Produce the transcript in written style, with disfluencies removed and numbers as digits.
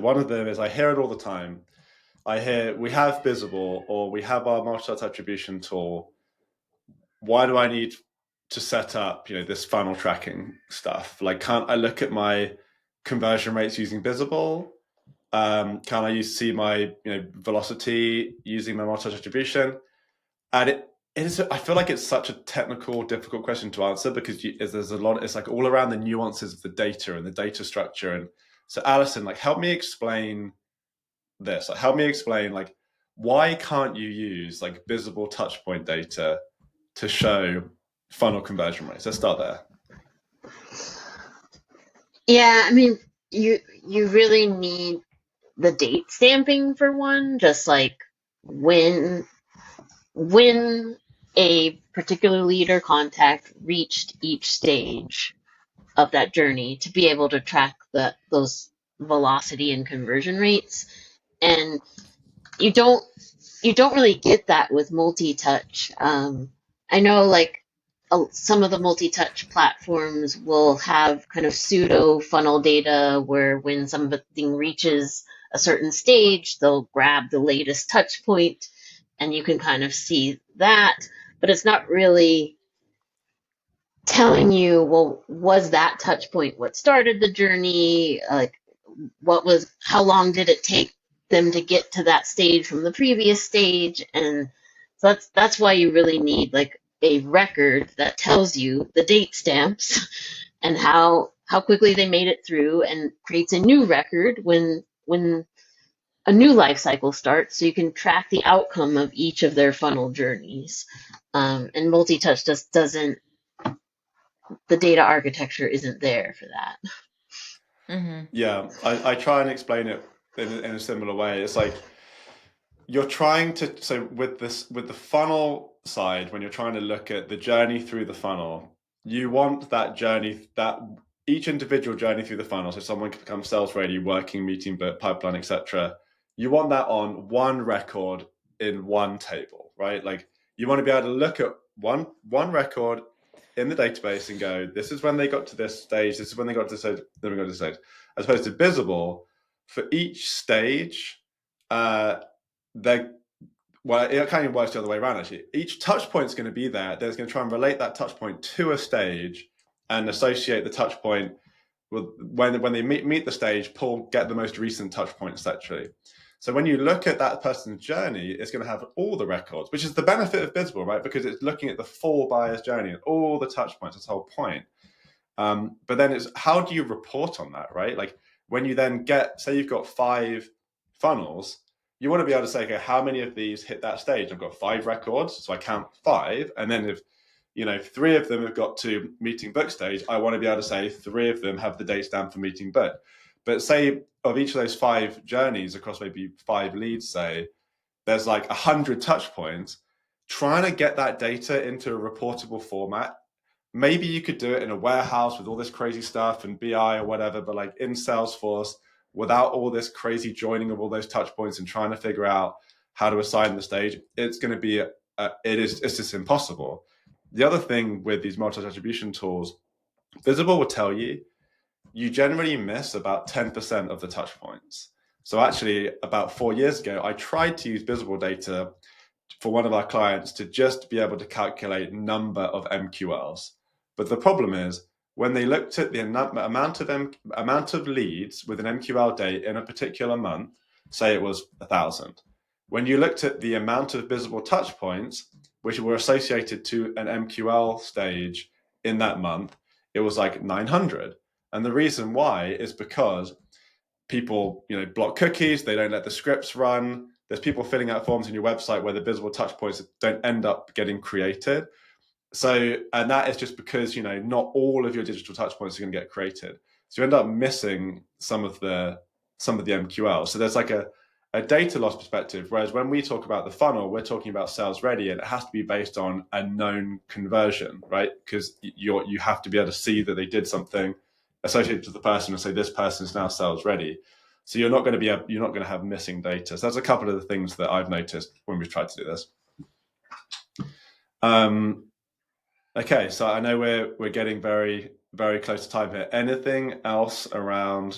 One of them is, I hear it all the time. I hear we have Visible or we have our multi-touch attribution tool. Why do I need to set up, this funnel tracking stuff? Like, can't I look at my conversion rates using Visible? Can I see my velocity using my multi-touch attribution? And it is. I feel like it's such a technical, difficult question to answer because there's a lot. It's like all around the nuances of the data and the data structure. And so, Alison, like, help me explain this. Like, help me explain, like, why can't you use like visible touch point data to show funnel conversion rates? Let's start there. Yeah, I mean, you really need the date stamping for one, just like when a particular lead or contact reached each stage of that journey to be able to track those velocity and conversion rates. And you don't you don't really get that with multi-touch. I know like some of the multi-touch platforms will have kind of pseudo funnel data where when something reaches a certain stage, they'll grab the latest touch point and you can kind of see that, but it's not really telling you, well, was that touch point what started the journey? Like, how long did it take them to get to that stage from the previous stage? And so that's why you really need like a record that tells you the date stamps and how quickly they made it through, and creates a new record when a new life cycle starts, so you can track the outcome of each of their funnel journeys. And multi-touch just doesn't, the data architecture isn't there for that. Yeah, I try and explain it in a similar way. It's like you're trying to, so with the funnel side, when you're trying to look at the journey through the funnel, you want that journey, that each individual journey through the funnel, so someone can become sales ready, working, meeting, but pipeline, etc. You want that on one record in one table, right? Like, you want to be able to look at one record in the database and go, this is when they got to this stage, this is when they got to this stage, then we got to this stage. As opposed to Visible, for each stage, they well, it kind of works the other way around, actually. Each touch point is going to be there. There's going to try and relate that touch point to a stage and associate the touch point with when they meet the stage, get the most recent touch points, actually. So when you look at that person's journey, it's going to have all the records, which is the benefit of Visible, right? Because it's looking at the full buyer's journey and all the touch points. That's the whole point. But then it's, how do you report on that, right? Like, when you then say you've got 5 funnels, you want to be able to say, okay, how many of these hit that stage? I've got 5 records, so I count 5. And then if 3 of them have got to meeting book stage, I want to be able to say 3 of them have the date stamp for meeting book. But say of each of those 5 journeys across maybe 5 leads, say there's like 100 touch points. Trying to get that data into a reportable format. Maybe you could do it in a warehouse with all this crazy stuff and BI or whatever, but like in Salesforce, without all this crazy joining of all those touch points and trying to figure out how to assign the stage, it's going to be it's just impossible. The other thing with these multi-touch attribution tools, Visible will tell you generally miss about 10% of the touch points. So actually, about 4 years ago, I tried to use Visible data for one of our clients to just be able to calculate number of MQLs. But the problem is, when they looked at the amount of leads with an MQL date in a particular month, say it was 1,000. When you looked at the amount of visible touch points which were associated to an MQL stage in that month, it was like 900. And the reason why is because people, block cookies, they don't let the scripts run. There's people filling out forms in your website where the visible touch points don't end up getting created. So, and that is just because, not all of your digital touch points are going to get created. So you end up missing some of the MQL. So there's like a data loss perspective. Whereas when we talk about the funnel, we're talking about sales ready, and it has to be based on a known conversion, right? Because you have to be able to see that they did something associated to the person and say this person is now sales ready. So you're not going to have missing data. So that's a couple of the things that I've noticed when we've tried to do this. Okay, so I know we're getting very, very close to time here. Anything else around